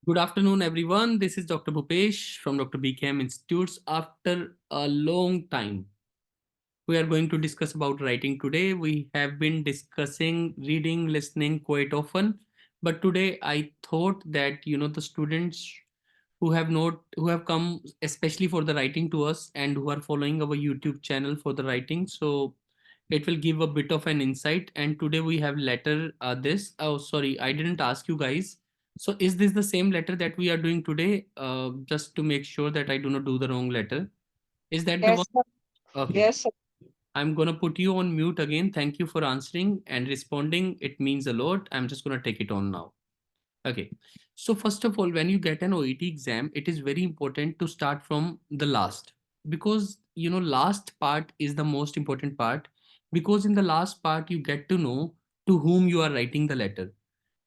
Good afternoon, everyone. This is Dr. Bhupesh from Dr. BKM Institutes. After a long time, we are going to discuss about writing today. We have been discussing reading, listening quite often, but today I thought that the students who have come especially for the writing to us and who are following our YouTube channel for the writing, so it will give a bit of an insight. And today we have letter this. Oh, sorry, I didn't ask you guys. So is this the same letter that we are doing today? Just to make sure that I do not do the wrong letter. Is that the one? Yes, sir. Okay. Yes, sir. I'm gonna put you on mute again. Thank you for answering and responding. It means a lot. I'm just gonna take it on now. Okay. So first of all, when you get an OET exam, it is very important to start from the last, because last part is the most important part, because in the last part you get to know to whom you are writing the letter.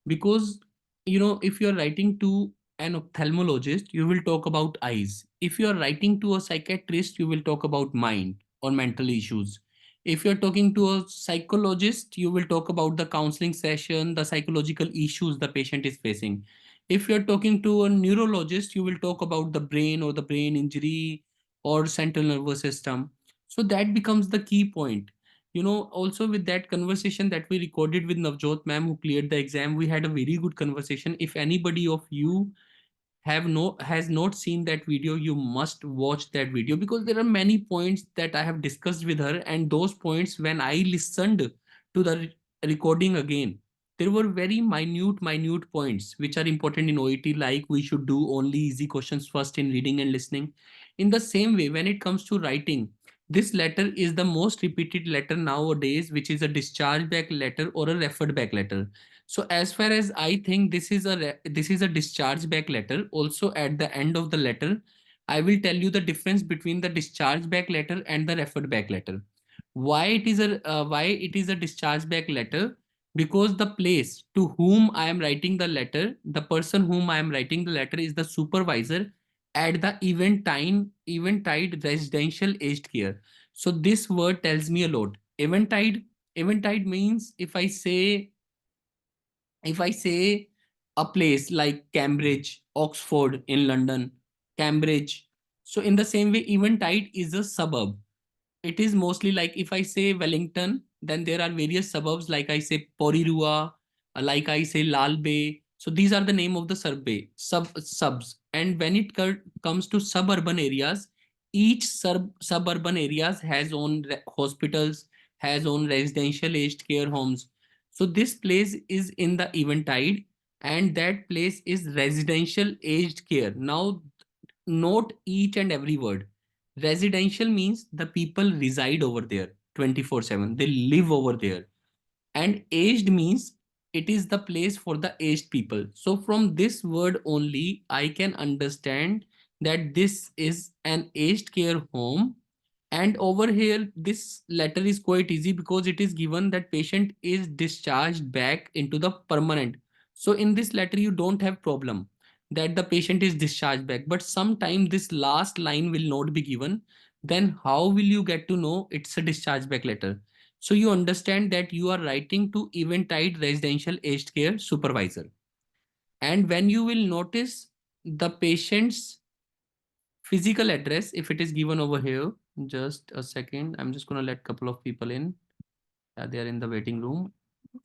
Because if you're writing to an ophthalmologist, you will talk about eyes. If you're writing to a psychiatrist, you will talk about mind or mental issues. If you're talking to a psychologist, you will talk about the counseling session, the psychological issues the patient is facing. If you're talking to a neurologist, you will talk about the brain or the brain injury or central nervous system. So that becomes the key point. Also with that conversation that we recorded with Navjot ma'am, who cleared the exam, we had a very good conversation. If anybody of you has not seen that video, you must watch that video, because there are many points that I have discussed with her, and those points, when I listened to the recording again, there were very minute points which are important in OET, like we should do only easy questions first in reading and listening. In the same way, when it comes to writing, this letter is the most repeated letter nowadays, which is a discharge back letter or a referred back letter. So as far as I think, this is a discharge back letter. Also at the end of the letter, I will tell you the difference between the discharge back letter and the referred back letter. Why it is a discharge back letter? Because the place to whom I am writing the letter, the person whom I am writing the letter is the supervisor at the Eventide residential aged care. So this word tells me a lot. Eventide means, if I say a place like Cambridge, Oxford in London, Cambridge. So in the same way, Eventide is a suburb. It is mostly like, if I say Wellington, then there are various suburbs, like I say Porirua, like I say Lal Bay. So these are the name of the subs. And when it comes to suburban areas, each suburban areas has own hospitals, has own residential aged care homes. So this place is in the Eventide, and that place is residential aged care. Now, note each and every word. Residential means the people reside over there 24/7. They live over there. And aged means it is the place for the aged people. So from this word only, I can understand that this is an aged care home. And over here, this letter is quite easy, because it is given that patient is discharged back into the permanent. So in this letter, you don't have problem that the patient is discharged back. But sometime this last line will not be given. Then how will you get to know it's a discharge back letter? So you understand that you are writing to Eventide residential aged care supervisor. And when you will notice the patient's physical address, if it is given over here, just a second, I'm just going to let couple of people in. They are in the waiting room.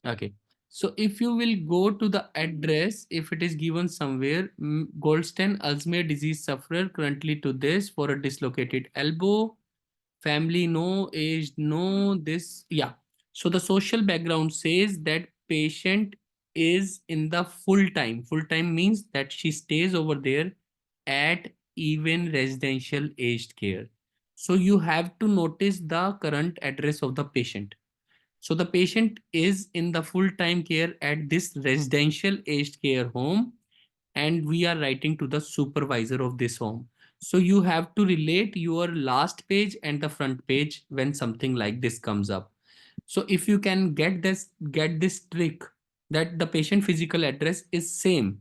Okay. So if you will go to the address, if it is given somewhere, Goldstein, Alzheimer's disease sufferer, currently to this for a dislocated elbow, family no, age no, this, yeah. So the social background says that patient is in the full time means that she stays over there at even residential aged care. So you have to notice the current address of the patient. So the patient is in the full time care at this residential aged care home, and we are writing to the supervisor of this home. So you have to relate your last page and the front page when something like this comes up. So if you can get this trick, that the patient physical address is same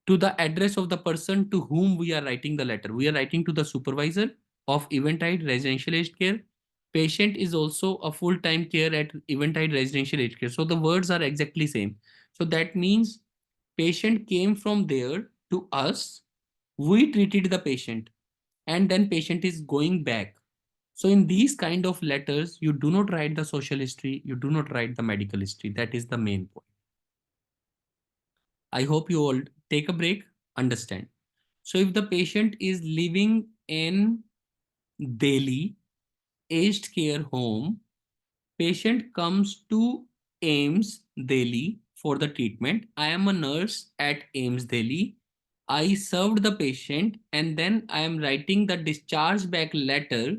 to the address of the person to whom we are writing the letter. We are writing to the supervisor of Eventide Residential Aged Care. Patient is also a full-time care at Eventide Residential Aged Care. So the words are exactly same. So that means Patient came from there to us, we treated the patient, and then patient is going back. So in these kind of letters, you do not write the social history, you do not write the medical history. That is the main point. I hope you all take a break, understand. So if the patient is living in Delhi, aged care home, patient comes to AIMS Delhi for the treatment. I am a nurse at AIMS Delhi. I served the patient and then I am writing the discharge back letter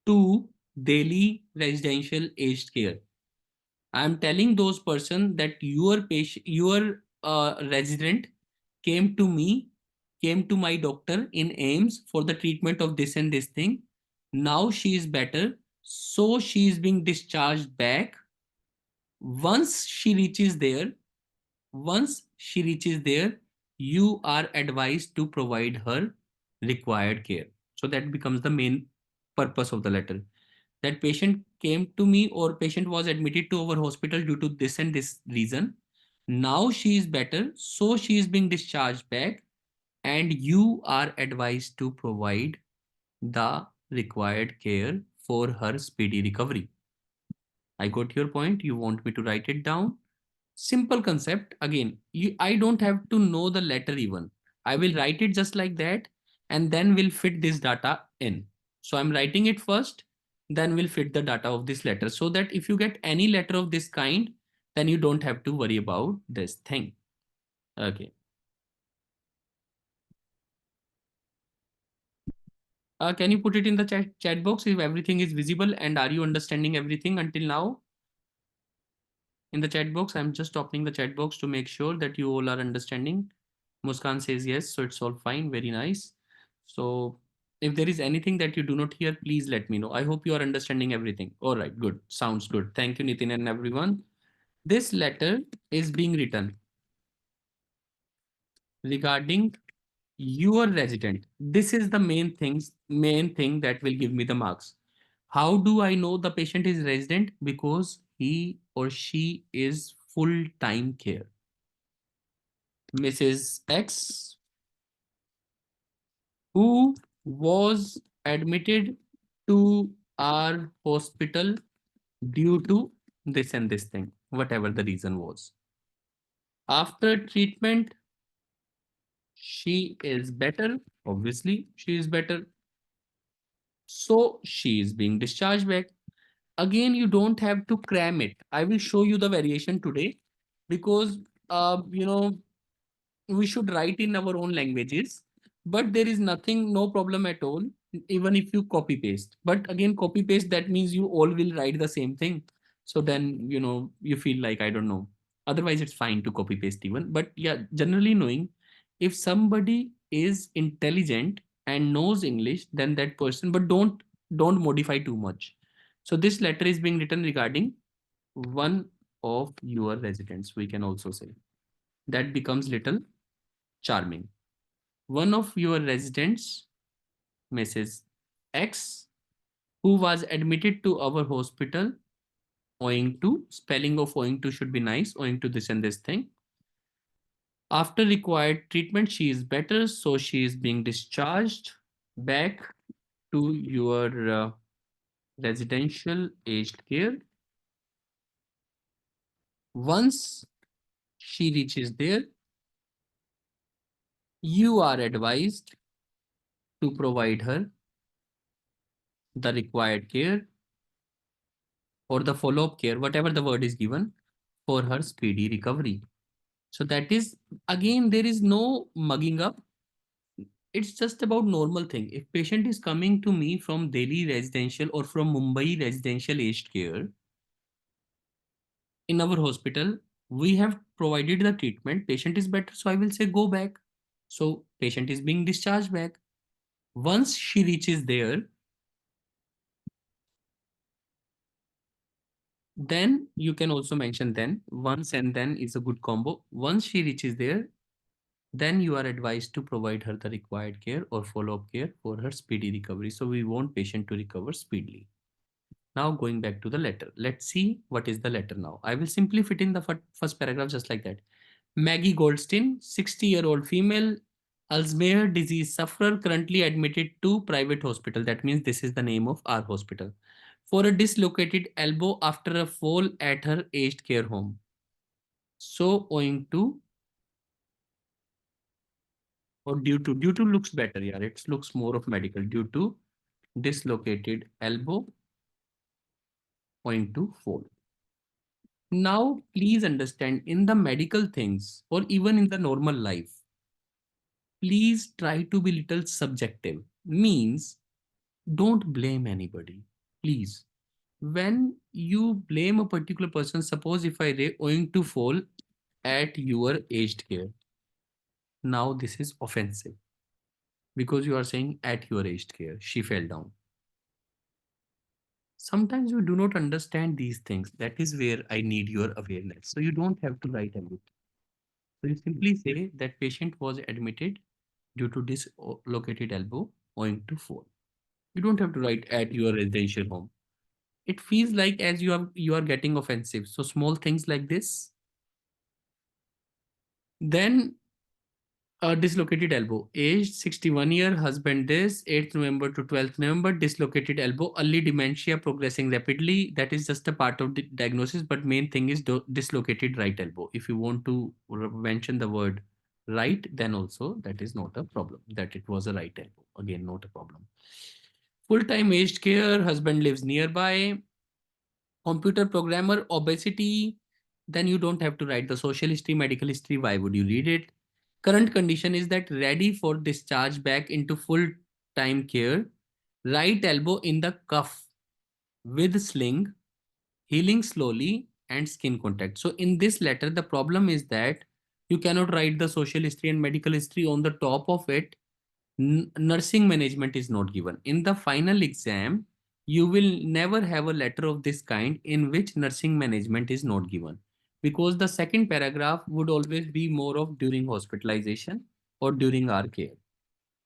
to Delhi Residential Aged Care. I am telling those person that your patient, your resident came to me, came to my doctor in AIMS for the treatment of this and this thing. Now she is better, so she is being discharged back. Once she reaches there, once she reaches there, you are advised to provide her required care. So that becomes the main purpose of the letter. That patient came to me or patient was admitted to our hospital due to this and this reason. Now she is better, so she is being discharged back, and you are advised to provide the required care for her speedy recovery. I got your point. You want me to write it down? Simple concept. Again, I don't have to know the letter even. I will write it just like that, and then we'll fit this data in. So I'm writing it first, then we'll fit the data of this letter, so that if you get any letter of this kind, then you don't have to worry about this thing. Okay. Can you put it in the chat box if everything is visible, and are you understanding everything until now? In the chat box, I'm just opening the chat box to make sure that you all are understanding. Muskan says yes, so it's all fine. Very nice. So if there is anything that you do not hear, please let me know. I hope you are understanding everything. All right, good. Sounds good. Thank you, Nitin and everyone. This letter is being written regarding your resident. This is the main thing that will give me the marks. How do I know the patient is resident? Because he or she is full-time care. Mrs. X, who was admitted to our hospital due to this and this thing, whatever the reason was. After treatment, she is better. Obviously, she is better. So she is being discharged back. Again, you don't have to cram it. I will show you the variation today because, you know, we should write in our own languages, but there is nothing, no problem at all, even if you copy paste. But again, copy paste, that means you all will write the same thing. So then, you feel like, I don't know. Otherwise, it's fine to copy paste even. But yeah, generally knowing if somebody is intelligent and knows English, then that person, but don't modify too much. So this letter is being written regarding one of your residents, we can also say. That becomes little charming. One of your residents, Mrs. X, who was admitted to our hospital owing to, spelling of owing to should be nice, owing to this and this thing. After required treatment, she is better, so she is being discharged back to your residential aged care. Once she reaches there, you are advised to provide her the required care or the follow-up care, whatever the word is given, for her speedy recovery. So that is, again, there is no mugging up. It's just about normal thing. If patient is coming to me from Delhi residential or from Mumbai residential aged care, in our hospital, we have provided the treatment. Patient is better, so I will say go back. So patient is being discharged back. Once she reaches there, then you can also mention then. Once and then is a good combo. Once she reaches there, then you are advised to provide her the required care or follow-up care for her speedy recovery. So we want patient to recover speedily. Now going back to the letter, let's see what is the letter now. I will simply fit in the first paragraph just like that. Maggie Goldstein, 60-year-old female, Alzheimer's disease sufferer, currently admitted to private hospital. That means this is the name of our hospital. For a dislocated elbow after a fall at her aged care home. So owing to or due to looks better, yeah, it looks more of medical. Due to dislocated elbow owing to fall. Now, please understand in the medical things or even in the normal life, please try to be little subjective. Means don't blame anybody. Please. When you blame a particular person, suppose if I say owing to fall at your aged care, now this is offensive because you are saying at your aged care, she fell down. Sometimes you do not understand these things. That is where I need your awareness. So you don't have to write everything. So you simply say that patient was admitted due to dislocated elbow owing to fall. You don't have to write at your residential home. It feels like as you are getting offensive. So small things like this. Then dislocated elbow. Aged 61 year, husband this, 8th November to 12th November, dislocated elbow, early dementia progressing rapidly. That is just a part of the diagnosis, but main thing is dislocated right elbow. If you want to mention the word right, then also that is not a problem, that it was a right elbow. Again, not a problem. Full-time aged care, husband lives nearby, computer programmer, obesity, then you don't have to write the social history, medical history. Why would you read it? Current condition is that ready for discharge back into full time care. Right elbow in the cuff with sling, healing slowly, and skin contact. So, in this letter, the problem is that you cannot write the social history and medical history on the top of it. Nursing management is not given. In the final exam, you will never have a letter of this kind in which nursing management is not given, because the second paragraph would always be more of during hospitalization or during our care.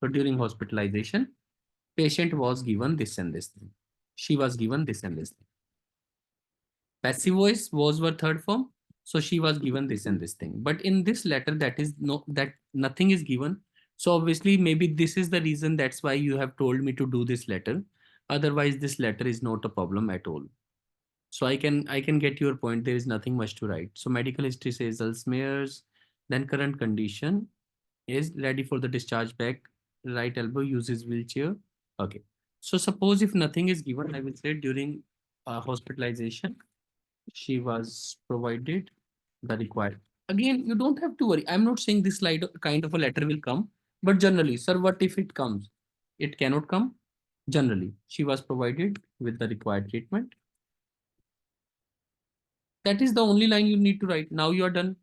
So during hospitalization, patient was given this and this thing. She was given this and this thing. Passive voice was her third form. So she was given this and this thing. But in this letter, that nothing is given. So obviously, maybe this is the reason that's why you have told me to do this letter. Otherwise, this letter is not a problem at all. So I can get your point. There is nothing much to write. So medical history says Alzheimer's, then current condition is ready for the discharge back. Right elbow uses wheelchair. Okay. So suppose if nothing is given, I will say during hospitalization, she was provided the required. Again, you don't have to worry. I'm not saying this slide kind of a letter will come, but generally, sir, what if it comes? It cannot come. Generally, she was provided with the required treatment. That is the only line you need to write. Now you are done.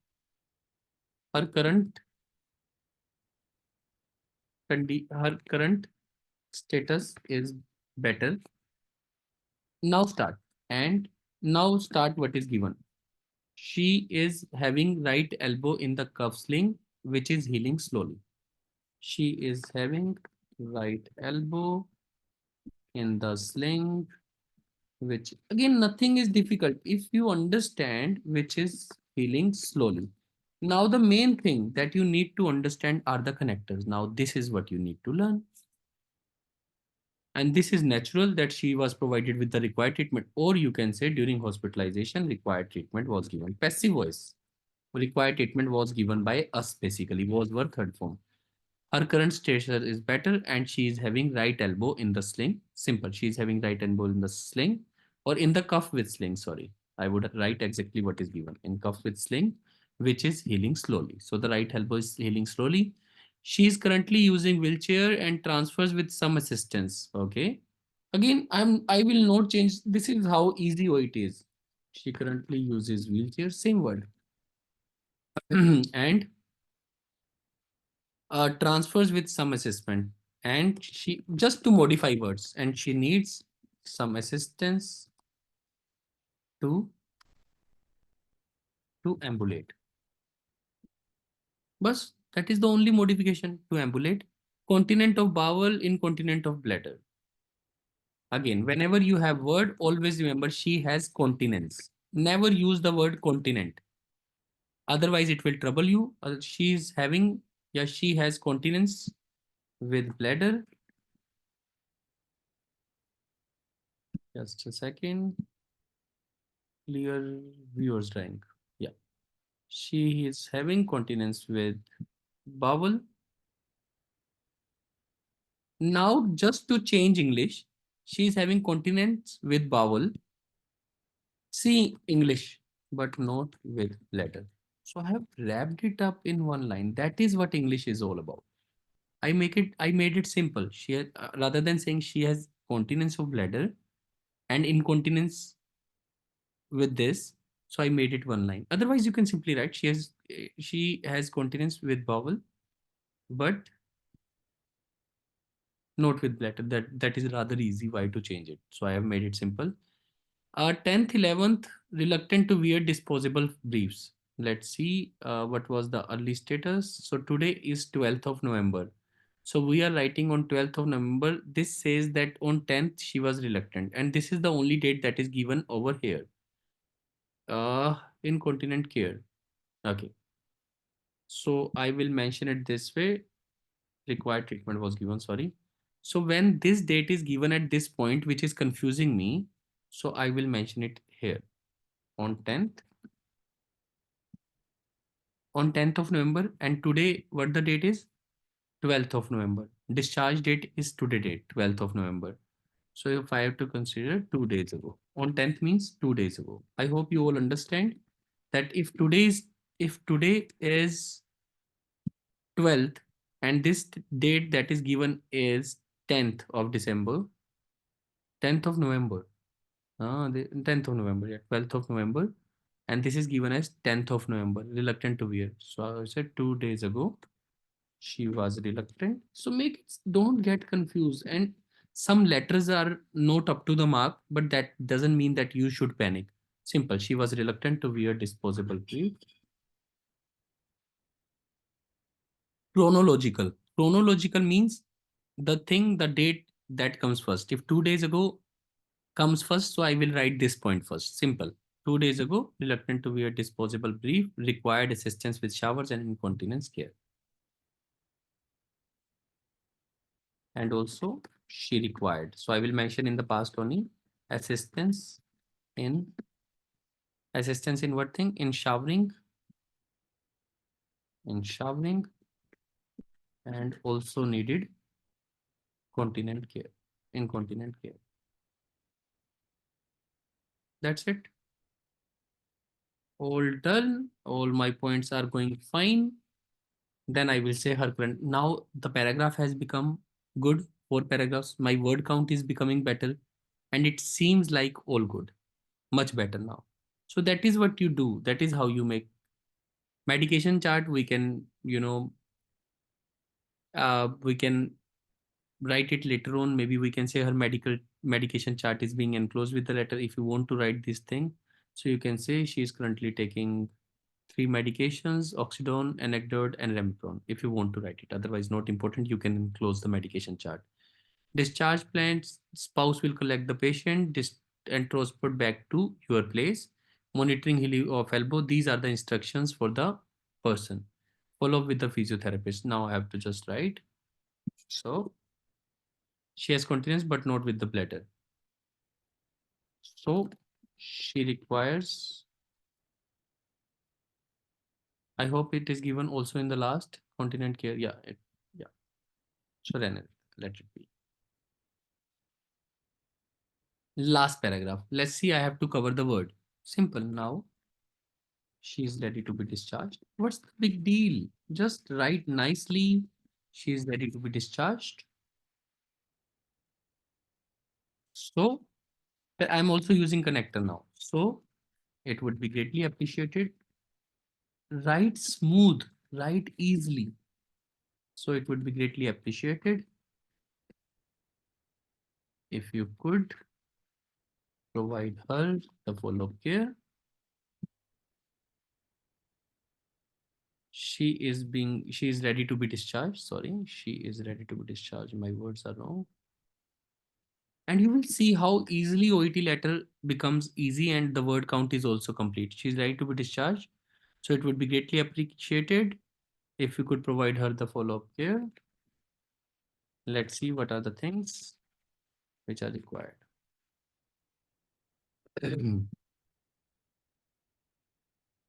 Her current status is better. Now start. And now start what is given. She is having right elbow in the cuff sling, which is healing slowly. She is having right elbow in the sling, which again, nothing is difficult if you understand, which is healing slowly. Now, the main thing that you need to understand are the connectors. Now, this is what you need to learn. And this is natural that she was provided with the required treatment, or you can say during hospitalization, required treatment was given. Passive voice, required treatment was given by us basically, was her third form. Her current stature is better and she is having right elbow in the sling. Simple. She is having right elbow in the sling or in the cuff with sling. Sorry. I would write exactly what is given in cuff with sling, which is healing slowly. So the right elbow is healing slowly. She is currently using wheelchair and transfers with some assistance. Okay. Again, I will not change. This is how easy it is. She currently uses wheelchair. Same word. And transfers with some assessment, and she just to modify words, and she needs some assistance to ambulate. But that is the only modification to ambulate. Continent of bowel, incontinent of bladder. Again, whenever you have word, always remember she has continence. Never use the word continent. Otherwise it will trouble you. She is having, yeah, she has continence with bladder. Just a second. Clear viewers rank. Yeah. She is having continence with bowel. Now, just to change English, she is having continence with bowel. See English, but not with letter. So I have wrapped it up in one line. That is what English is all about. I made it simple. She had, rather than saying she has continence of bladder and incontinence with this, so I made it one line. Otherwise, you can simply write she has continence with bowel, but not with bladder. That is rather easy. Why to change it? So I have made it simple. 10th, 11th, reluctant to wear disposable briefs. Let's see what was the early status. So today is 12th of November. So we are writing on 12th of November. This says that on 10th she was reluctant, and this is the only date that is given over here. Incontinent care. Okay. So I will mention it this way. Required treatment was given. Sorry. So when this date is given at this point, which is confusing me, so I will mention it here on 10th. On 10th of November, and today what the date is? 12th of November. Discharge date is today date, 12th of November. So if I have to consider 2 days ago, on 10th means 2 days ago. I hope you all understand that if today is 12th and this date that is given is 10th of December, 10th of November, the 10th of November, yeah, 12th of November, and this is given as 10th of November, reluctant to wear. So I said 2 days ago, she was reluctant. So make it, don't get confused. And some letters are not up to the mark, but that doesn't mean that you should panic. Simple. She was reluctant to wear disposable brief. Chronological. Chronological means the thing, the date that comes first. If 2 days ago comes first, so I will write this point first. Simple. 2 days ago, reluctant to wear disposable brief, required assistance with showers and incontinence care. And also she required. So I will mention in the past only assistance in assistance in what thing? In showering, and also needed continent care, incontinent care. That's it. All done. All my points are going fine. Then I will say her current. Now the paragraph has become good. 4 paragraphs. My word count is becoming better, and it seems like all good. Much better now. So that is what you do. That is how you make medication chart. We can, we can write it later on. Maybe we can say her medication chart is being enclosed with the letter. If you want to write this thing, so you can say she is currently taking 3 medications: oxidone, anecdote, and remipron, if you want to write it. Otherwise, not important. You can enclose the medication chart. Discharge plans, spouse will collect the patient and transport back to your place. Monitoring healing of elbow. These are the instructions for the person. Follow up with the physiotherapist. Now I have to just write. So she has continence, but not with the bladder. So she requires, I hope it is given also in the last continent care. Yeah, yeah. So then let it be. Last paragraph. Let's see, I have to cover the word. Simple. Now she is ready to be discharged. What's the big deal? Just write nicely. She is ready to be discharged. So I'm also using connector now. So it would be greatly appreciated. Write smooth, write easily. So it would be greatly appreciated if you could provide her the follow-up care. She is ready to be discharged. Sorry, she is ready to be discharged. My words are wrong. And you will see how easily OET letter becomes easy and the word count is also complete. She's ready to be discharged. So it would be greatly appreciated if you could provide her the follow-up care. Let's see what are the things which are required.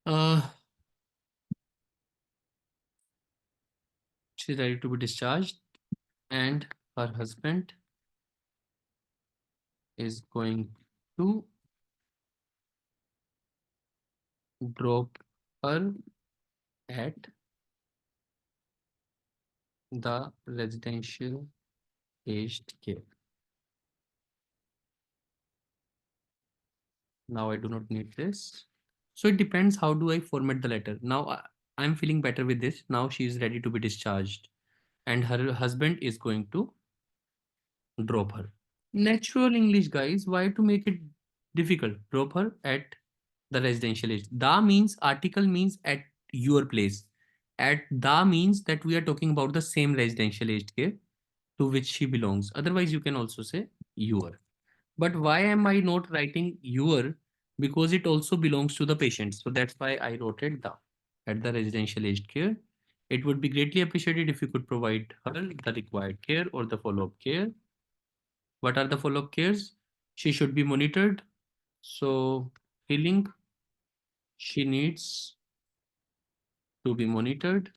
uh, she's ready to be discharged, and her husband is going to drop her at the residential aged care. Now I do not need this. So it depends how do I format the letter. Now I'm feeling better with this. Now she is ready to be discharged and her husband is going to drop her. Natural English, guys. Why to make it difficult? Drop her at the residential age. Da means article means at your place. At da means that we are talking about the same residential aged care to which she belongs. Otherwise, you can also say your. But why am I not writing your? Because it also belongs to the patient. So that's why I wrote it da at the residential aged care. It would be greatly appreciated if you could provide her the required care or the follow-up care. What are the follow-up cares? She should be monitored. So healing, she needs to be monitored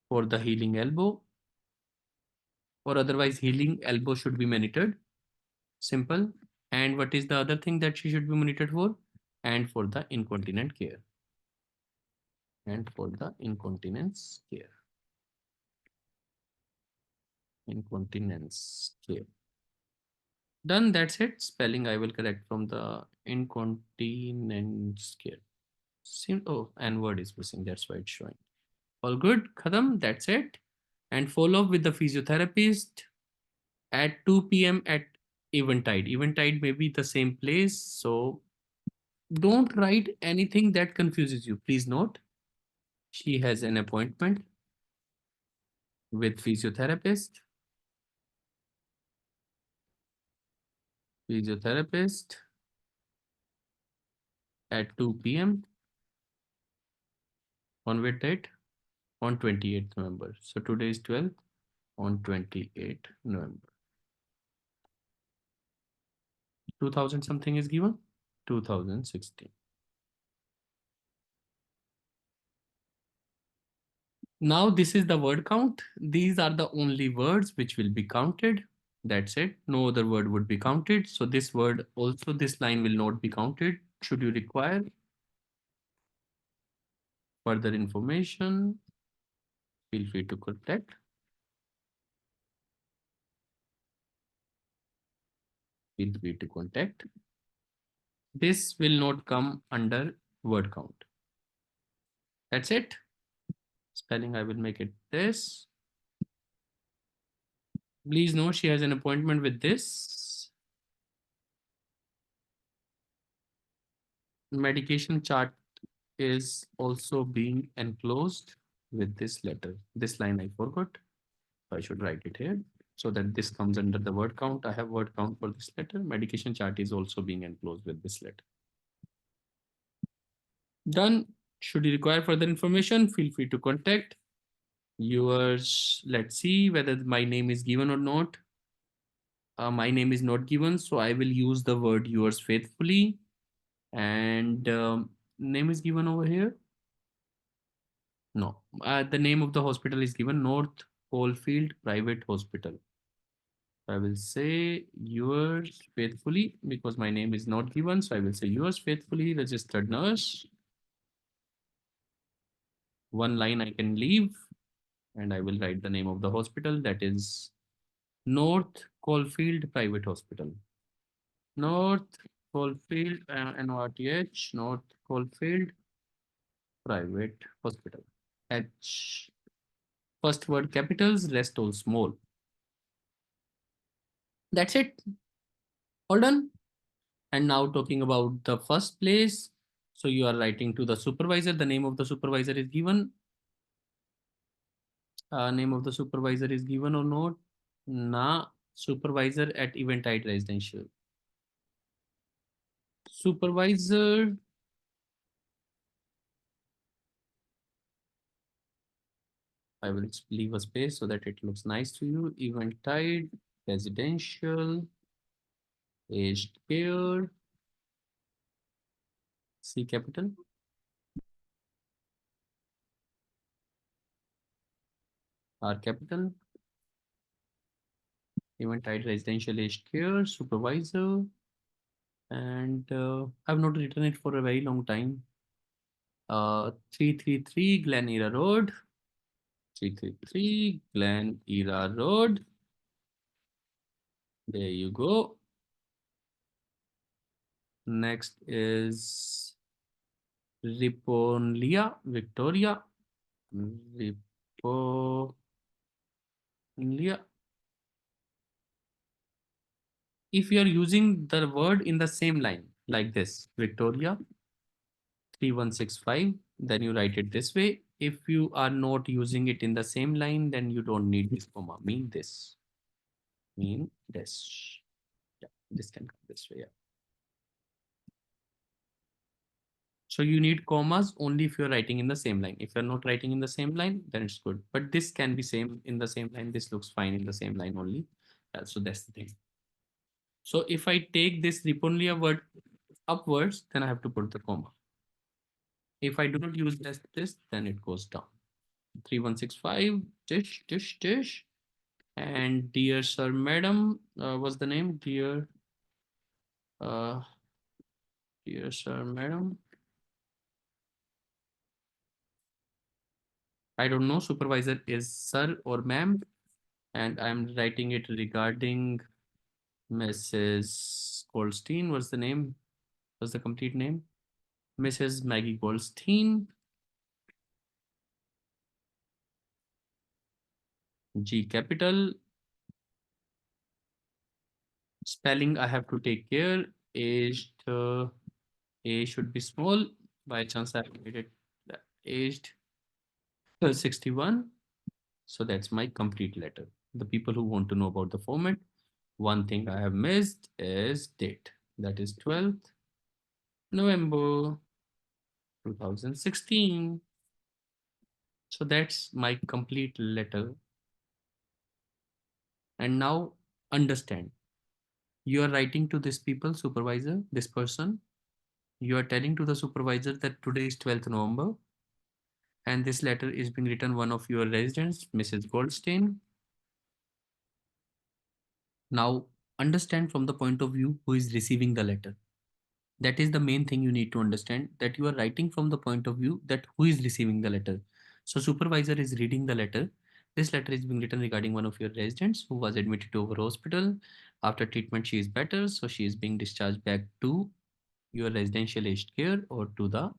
for the healing elbow, or otherwise healing elbow should be monitored. Simple. And what is the other thing that she should be monitored for? And for the incontinent care. And for the incontinence care. Incontinence care. Done. That's it. Spelling I will correct from the incontinence care. Oh, and word is missing. That's why it's showing. All good. Khadam. That's it. And follow up with the physiotherapist at 2 p.m. at Eventide. Eventide may be the same place. So don't write anything that confuses you. Please note, she has an appointment with physiotherapist. Physiotherapist at 2 p.m. on what date? On 28th November. So today is 12th, on 28th November. 2000 something is given? 2016. Now this is the word count. These are the only words which will be counted. That's it. No other word would be counted. So this word also, this line will not be counted. Should you require further information, feel free to contact. Feel free to contact. This will not come under word count. That's it. Spelling, I will make it this. Please know she has an appointment with this. Medication chart is also being enclosed with this letter. This line I forgot. I should write it here so that this comes under the word count. I have word count for this letter. Medication chart is also being enclosed with this letter. Done. Should you require further information, feel free to contact yours. Let's see whether my name is given or not. My name is not given, so I will use the word yours faithfully. And name is given over here. No, the name of the hospital is given North Coalfield Private Hospital. I will say yours faithfully because my name is not given. So I will say yours faithfully, registered nurse. One line I can leave and I will write the name of the hospital, that is North Coalfield Private Hospital. North Coalfield, NORTH, North Coalfield Private Hospital. H. First word capitals, rest all small. That's it. All done. And now talking about the first place. So you are writing to the supervisor. The name of the supervisor is given. Name of the supervisor is given or not? Na supervisor at Eventide Residential. Supervisor I will leave a space so that it looks nice to you. Eventide, residential, aged care, C capital, R capital, Eventide residential aged care, supervisor, and I've not written it for a very long time. 333 Glen Era Road, 333 Glen Era Road. There you go. Next is Riponlia, Victoria. Riponlia. If you are using the word in the same line, like this, Victoria 3165, then you write it this way. If you are not using it in the same line, then you don't need this comma. Mean this. Mean this. Yeah, this can come this way. Yeah. So you need commas only if you're writing in the same line. If you're not writing in the same line, then it's good. But this can be same in the same line. This looks fine in the same line only. So that's the thing. So if I take this Riponlia word upwards, then I have to put the comma. If I do not use this, then it goes down. 3165, dish. And dear sir, madam, what's the name? Uh, dear sir, madam. I don't know. Supervisor is sir or ma'am. And I'm writing it regarding Mrs. Goldstein. What's the name? What's the complete name? Mrs. Maggie Goldstein. G capital. Spelling I have to take care. Aged. A should be small. By chance I made it aged 61. So that's my complete letter. The people who want to know about the format, one thing I have missed is date. That is 12th November 2016. So that's my complete letter. And now understand. You are writing to this people, supervisor, this person. You are telling to the supervisor that today is 12th November and this letter is being written one of your residents, Mrs. Goldstein. Now understand from the point of view who is receiving the letter. That is the main thing you need to understand, that you are writing from the point of view that who is receiving the letter. So supervisor is reading the letter. This letter is being written regarding one of your residents who was admitted to our hospital. After treatment, she is better. So she is being discharged back to your residential aged care or to the,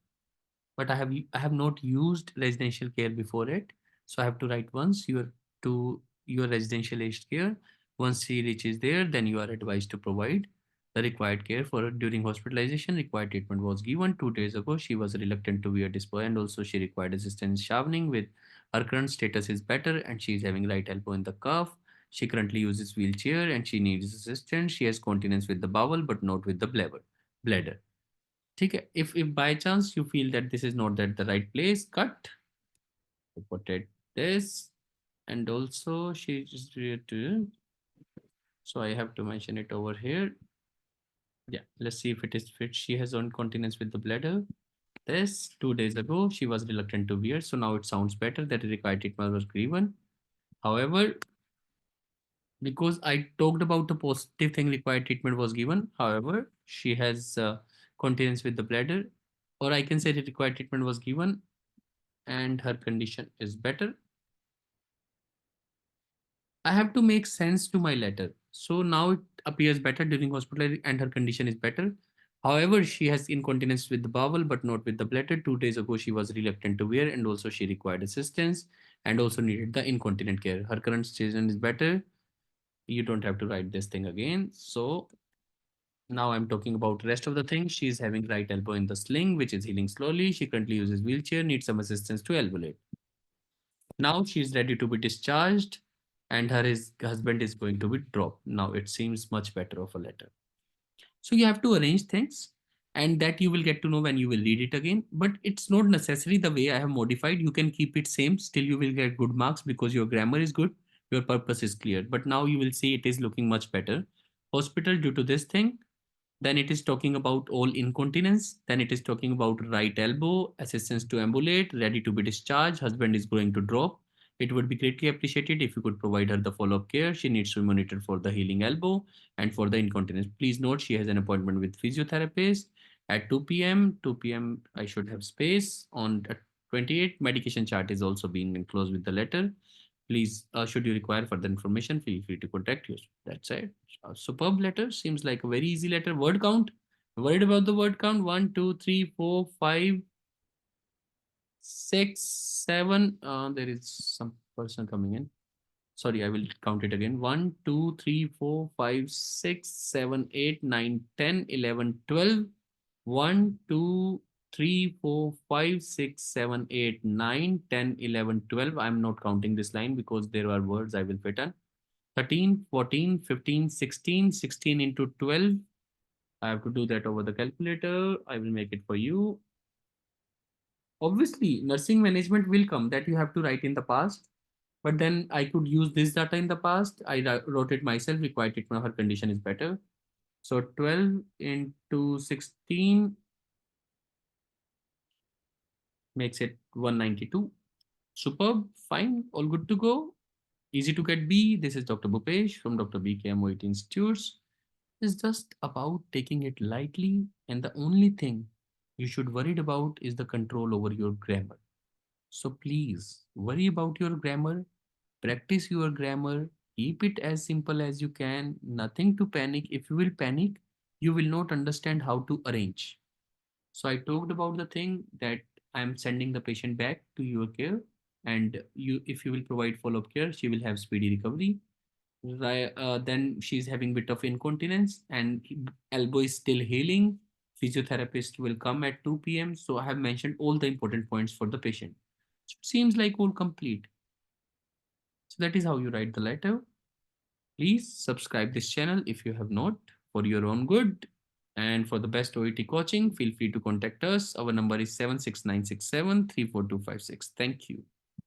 but I have not used residential care before it. So I have to write once your to your residential aged care. Once she reaches there, then you are advised to provide the required care for her during hospitalization. Required treatment was given 2 days ago. She was reluctant to wear dispo and also she required assistance showering with her current status is better and she is having right elbow in the cuff. She currently uses wheelchair and she needs assistance. She has continence with the bowel but not with the bladder. ठीक है, if by chance you feel that this is not at the right place, cut, put it this, and also she is to, so I have to mention it over here. Yeah, let's see if it is fit. She has incontinence with the bladder. This 2 days ago she was reluctant to wear, so now it sounds better that required treatment was given. However, because I talked about the positive thing, required treatment was given. However, she has continence with the bladder, or I can say the required treatment was given and her condition is better. I have to make sense to my letter. So now it appears better during hospital and her condition is better. However, she has incontinence with the bowel but not with the bladder. 2 days ago, she was reluctant to wear and also she required assistance and also needed the incontinent care. Her current situation is better. You don't have to write this thing again. So now I'm talking about rest of the things. She is having right elbow in the sling, which is healing slowly. She currently uses wheelchair, needs some assistance to elbow it. Now she is ready to be discharged and his husband is going to be dropped. Now it seems much better of a letter. So you have to arrange things. and that you will get to know when you will read it again. But it's not necessary the way I have modified. You can keep it same, still you will get good marks because your grammar is good, your purpose is clear. But now you will see it is looking much better. Hospital due to this thing. Then it is talking about all incontinence. Then it is talking about right elbow, assistance to ambulate, ready to be discharged. Husband is going to drop. It would be greatly appreciated if you could provide her the follow-up care. She needs to be monitored for the healing elbow and for the incontinence. Please note she has an appointment with physiotherapist at 2 p.m. 2 p.m. I should have space on 28. Medication chart is also being enclosed with the letter. Please, should you require further information, feel free to contact you. That's it. A superb letter. Seems like a very easy letter. Word count. Worried about the word count? One, two, three, four, five, six, seven. There is some person coming in. Sorry, I will count it again. 1, 2, 3, 4, 5, 6, 7, 8, 9, 10, 11, 12. 1, 2, 3, 4, 5, 6, 7, 8, 9, 10, 11, 12. I'm not counting this line because there are words I will fit on. 13, 14, 15, 16, 16 into 12. I have to do that over the calculator. I will make it for you. Obviously, nursing management will come that you have to write in the past. But then I could use this data in the past. I wrote it myself, required it now her condition is better. So 12 into 16 makes it 192. Superb, fine, all good to go. Easy to get B. This is Dr. Bhupesh from Dr. BKM Institutes. It's just about taking it lightly, and the only thing you should worry about is the control over your grammar. So please worry about your grammar, practice your grammar, keep it as simple as you can, nothing to panic. If you will panic, you will not understand how to arrange. So I talked about the thing that I'm sending the patient back to your care, and you, if you will provide follow-up care, she will have speedy recovery. Right, then she's having bit of incontinence and elbow is still healing. Physiotherapist will come at 2 p.m. So I have mentioned all the important points for the patient. So it seems like all complete. So that is how you write the letter. Please subscribe this channel if you have not, for your own good. And for the best OET coaching, feel free to contact us. Our number is 76967 34256. Thank you.